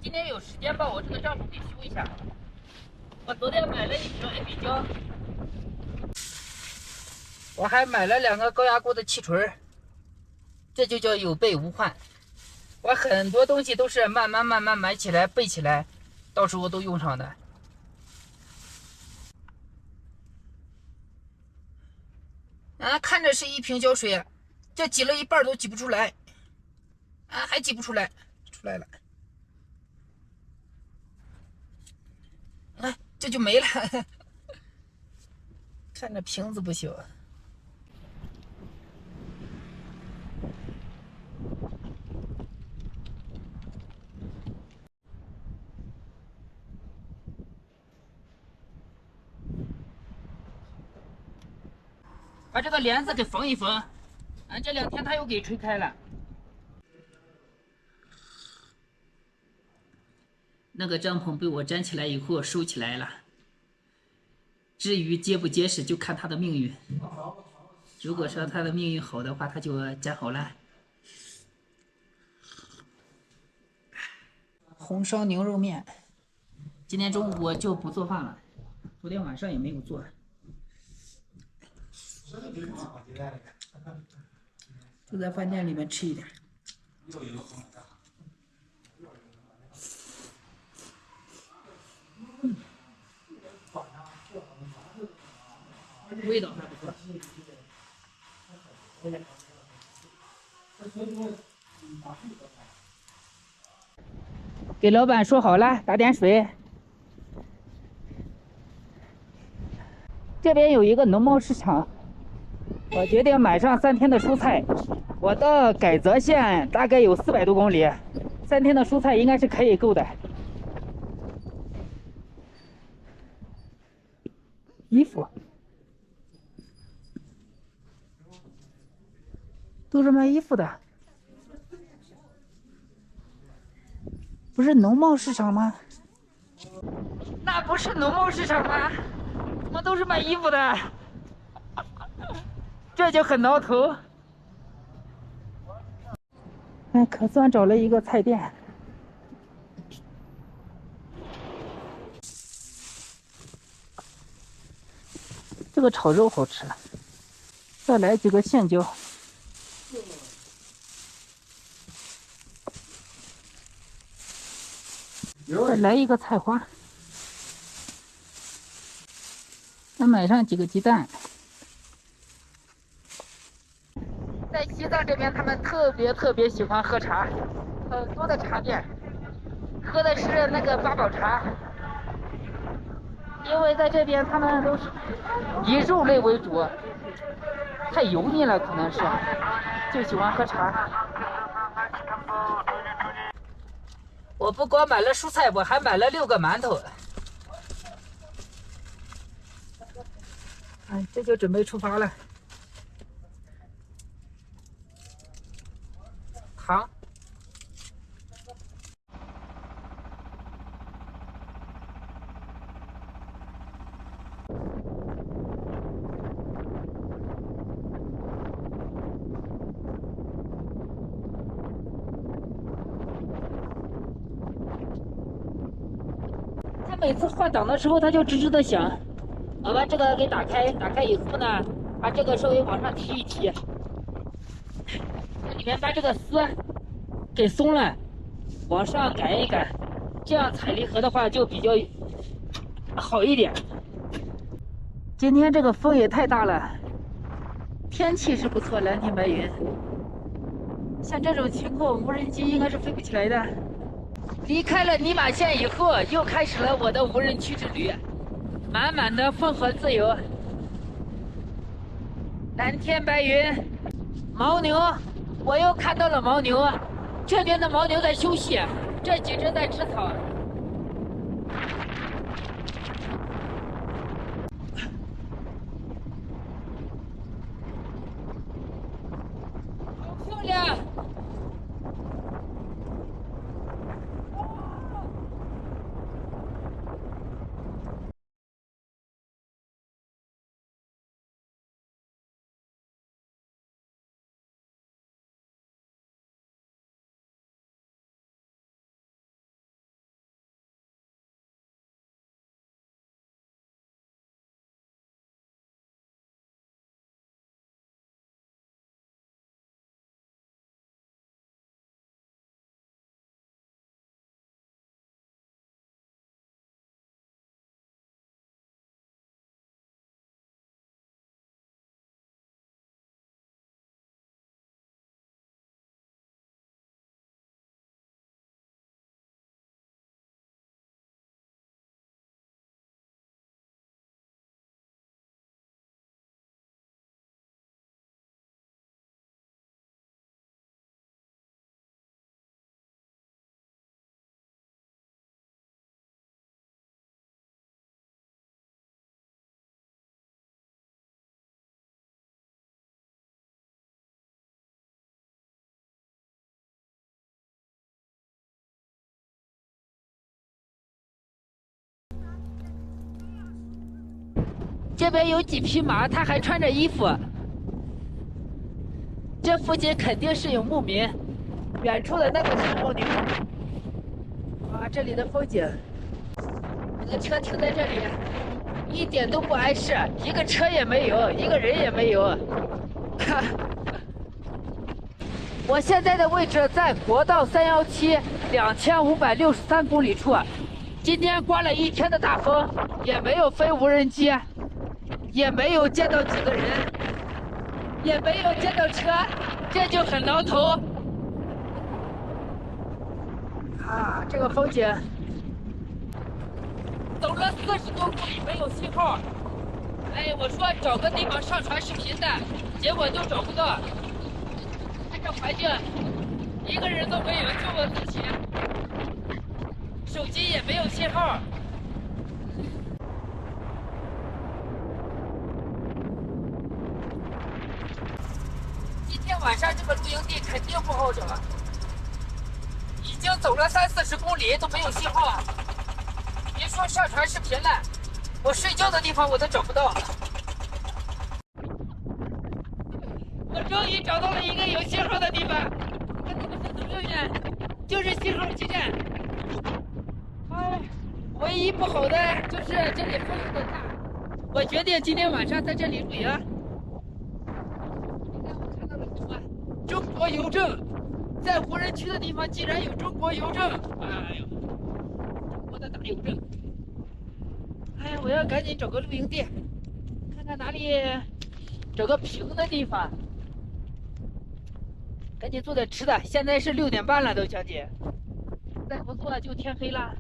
今天有时间把我这个帐篷给修一下。我昨天买了一瓶 AB 胶，我还买了2个高压锅的气锤，这就叫有备无患。我很多东西都是慢慢买起来备起来，到时候都用上的。啊，看着是一瓶胶水，这挤了一半都挤不出来。啊，还挤不出来，出来了。啊，这就没了。看着瓶子不行。把这个帘子给缝一缝，这2天它又给吹开了。那个帐篷被我粘起来以后收起来了，至于结不结实，就看它的命运。如果说它的命运好的话，它就粘好了。红烧牛肉面，今天中午我就不做饭了，昨天晚上也没有做。就在饭店里面吃一点。味道还不错。给老板说好了，打点水。这边有一个农贸市场，我决定买上3天的蔬菜。我到改泽县大概有400多公里，3天的蔬菜应该是可以够的。衣服都是卖衣服的，不是农贸市场吗？那不是农贸市场吗？怎么都是卖衣服的？这就很挠头。可算找了一个菜店。这个炒肉好吃，再来几个现椒。再来一个菜花。再买上几个鸡蛋。在西藏这边，他们特别喜欢喝茶，很多的茶店，喝的是那个八宝茶。因为在这边他们都是以肉类为主，太油腻了，可能是就喜欢喝茶。我不光买了蔬菜，我还买了6个馒头。这就准备出发了。糖。他每次换挡的时候，他就吱吱的响。我把这个给打开，打开以后呢，把这个稍微往上提一提，里面把这个丝给松了，往上改一改，这样踩离合的话就比较好一点。今天这个风也太大了，天气是不错，蓝天白云。像这种情况，无人机应该是飞不起来的。离开了尼玛县以后，又开始了我的无人区之旅，满满的风和自由。蓝天白云，牦牛，我又看到了牦牛，这边的牦牛在休息，这几只在吃草。好漂亮！这边有几匹马，它还穿着衣服。这附近肯定是有牧民。远处的那个是牦牛。啊，这里的风景，我的车停在这里，一点都不碍事，一个车也没有，一个人也没有。我现在的位置在国道317，2563公里处。今天刮了一天的大风，也没有飞无人机，也没有见到几个人，也没有见到车，这就很挠头。啊，这个风景，走了40多公里没有信号。哎，我说找个地方上传视频的，结果都找不到。看这环境，一个人都没有，就我自己，手机也没有信号。今天晚上这个露营地肯定不好找，已经走了30-40公里都没有信号，别说上传视频了，我睡觉的地方我都找不到。我终于找到了一个有信号的地方，看那个分走六远，就是信号基站。哎，唯一不好的就是这里风有点大，我决定今天晚上在这里露营。你看我看到了什么？中国邮政，在无人区的地方竟然有中国邮政！哎呦，中国的大邮政！哎，我要赶紧找个露营地，看看哪里找个平的地方。赶紧做点吃的，现在是6点半了，都将近，再不做就天黑了。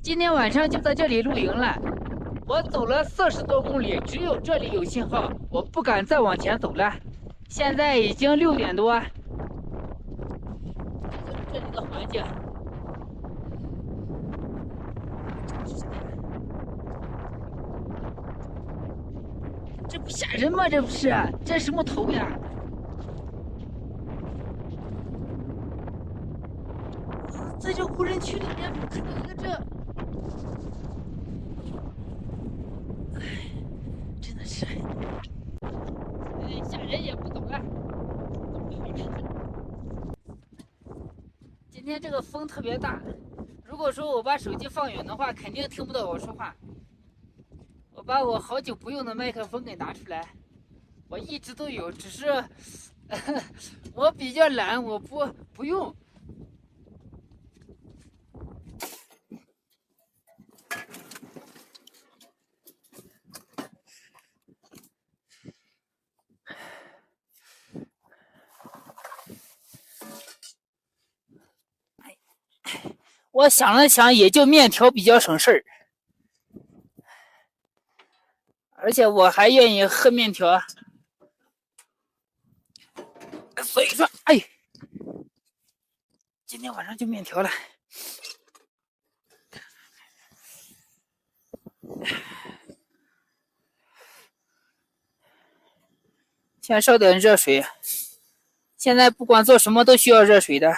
今天晚上就在这里露营了。我走了40多公里，只有这里有信号，我不敢再往前走了。现在已经6点多，这里的环境。这不吓人吗？这不是，这什么头呀？在这无人区里面，我看到一个这，哎，真的是，哎，吓人也不走了，都不好吃。今天这个风特别大，如果说我把手机放远的话，肯定听不到我说话。我把我好久不用的麦克风给拿出来，我一直都有，只是我比较懒，我不用。我想了想，也就面条比较省事儿，而且我还愿意喝面条，所以说，哎，今天晚上就面条了。先烧点热水，现在不管做什么都需要热水的。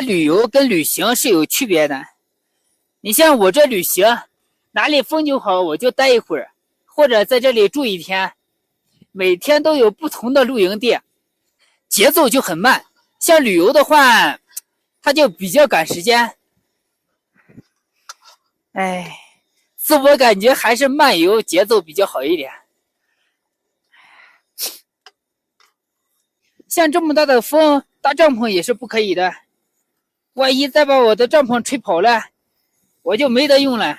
旅游跟旅行是有区别的。你像我这旅行，哪里风景好我就待一会儿，或者在这里住一天，每天都有不同的露营地，节奏就很慢。像旅游的话，它就比较赶时间。哎，自我感觉还是漫游节奏比较好一点。像这么大的风，搭帐篷也是不可以的。万一再把我的帐篷吹跑了，我就没得用了。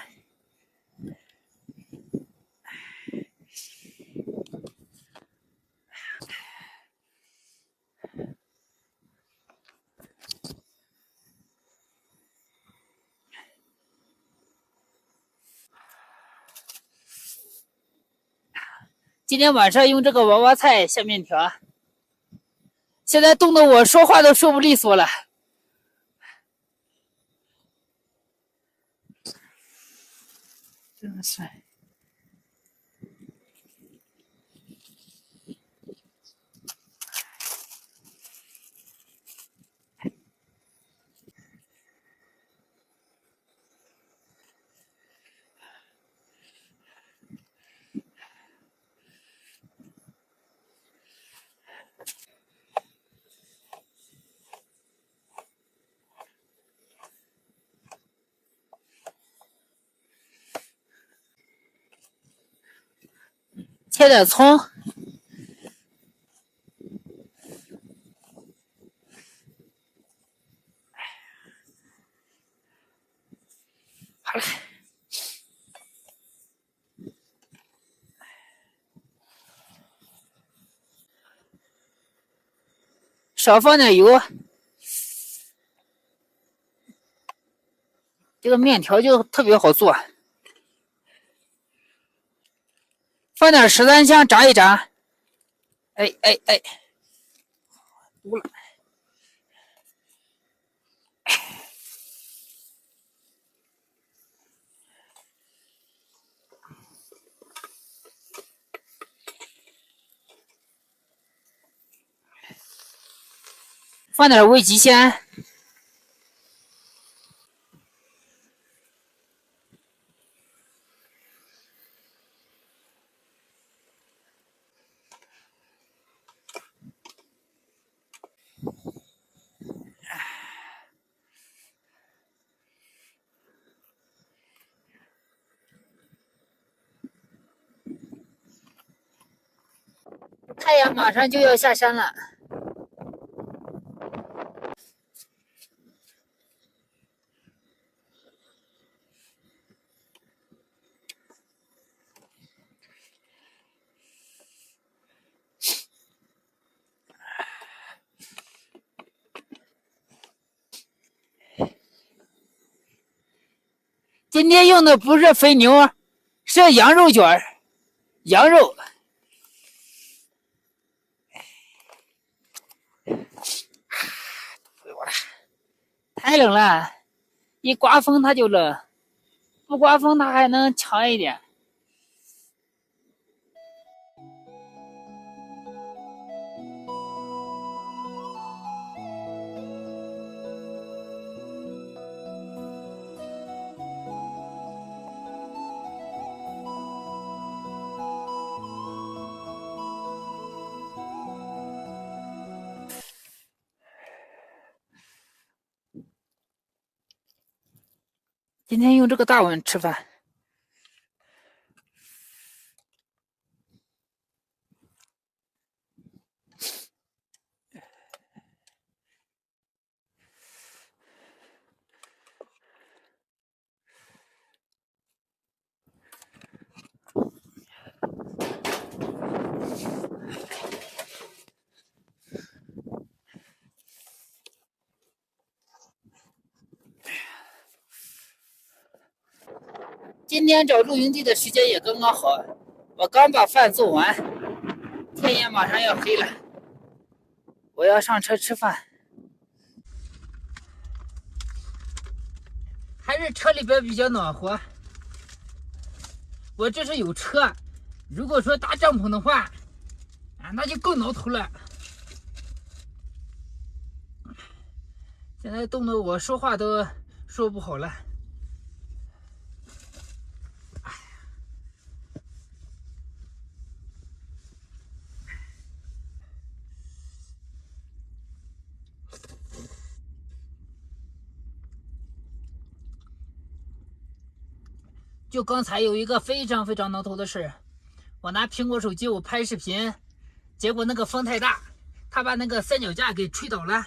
今天晚上用这个娃娃菜下面条，现在冻得我说话都说不利索了。真的是。切点葱，好了，少放点油，这个面条就特别好做。放点十三香炸一炸，哎，毒了。放点味极鲜，太阳马上就要下山了。今天用的不是肥牛，是羊肉卷，羊肉。太冷了，一刮风它就冷，不刮风它还能强一点。今天用这个大碗吃饭。今天找露营地的时间也刚刚好，我刚把饭做完，天也马上要黑了，我要上车吃饭。还是车里边比较暖和，我这是有车，如果说搭帐篷的话，那就更挠头了。现在冻得我说话都说不好了。就刚才有一个非常挠头的事，我拿苹果手机我拍视频，结果那个风太大，它把那个三脚架给吹倒了，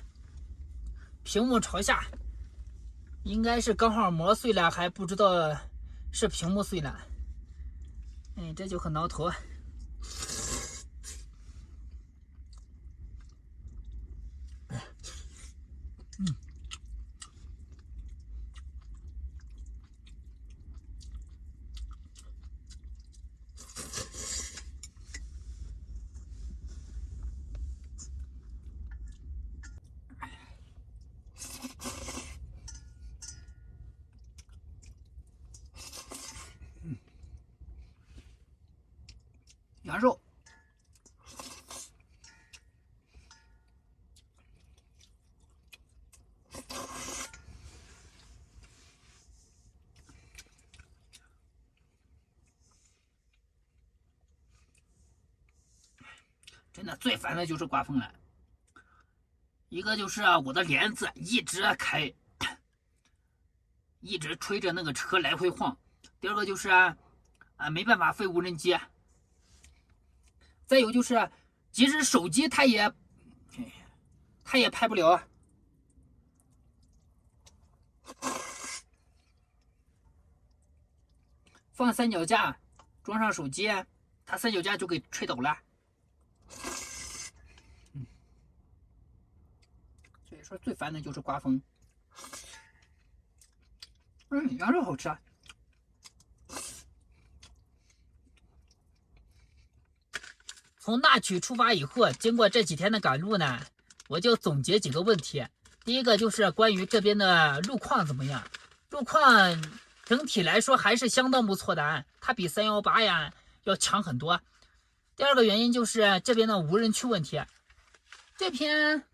屏幕朝下，应该是钢化膜碎了，还不知道是屏幕碎了。这就很挠头。羊肉。真的最烦的就是刮风了，一个就是我的帘子一直开，一直吹着那个车来回晃；第二个就是没办法飞无人机；再有就是，即使手机它也拍不了。放三脚架，装上手机，它三脚架就给吹倒了。所以说最烦的就是刮风。羊肉好吃啊。从那曲出发以后，经过这几天的赶路呢，我就总结几个问题。第一个就是关于这边的路况怎么样？路况整体来说还是相当不错的，它比318呀要强很多。第二个原因就是这边的无人区问题，这边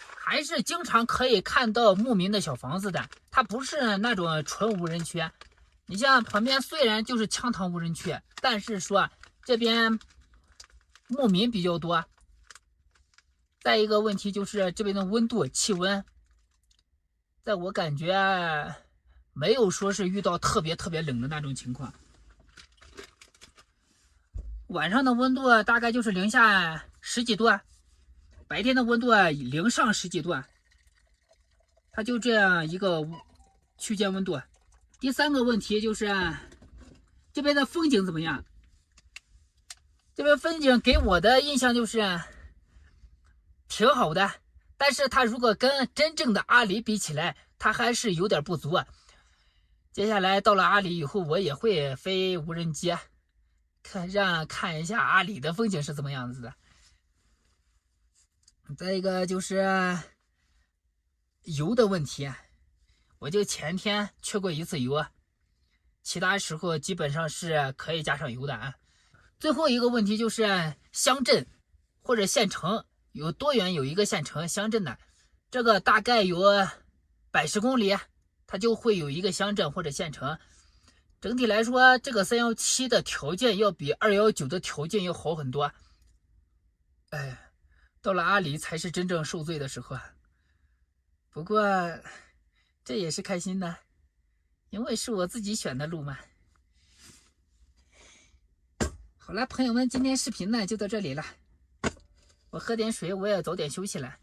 还是经常可以看到牧民的小房子的，它不是那种纯无人区。你像旁边虽然就是羌塘无人区，但是说这边牧民比较多。再一个问题就是这边的温度、气温，在我感觉没有说是遇到特别冷的那种情况。晚上的温度大概就是零下10几度，白天的温度零上10几度，它就这样一个区间温度。第三个问题就是这边的风景怎么样？这边风景给我的印象就是挺好的，但是它如果跟真正的阿里比起来，它还是有点不足。接下来到了阿里以后，我也会飞无人机，看一下阿里的风景是怎么样子的。再一个就是油的问题，我就前天缺过一次油，其他时候基本上是可以加上油的。最后一个问题就是乡镇或者县城，有多远有一个县城乡镇的，这个大概有110公里，它就会有一个乡镇或者县城。整体来说，这个317的条件要比219的条件要好很多。到了阿里才是真正受罪的时候。不过这也是开心的，因为是我自己选的路嘛。好了，朋友们，今天视频呢就到这里了。我喝点水，我也早点休息了。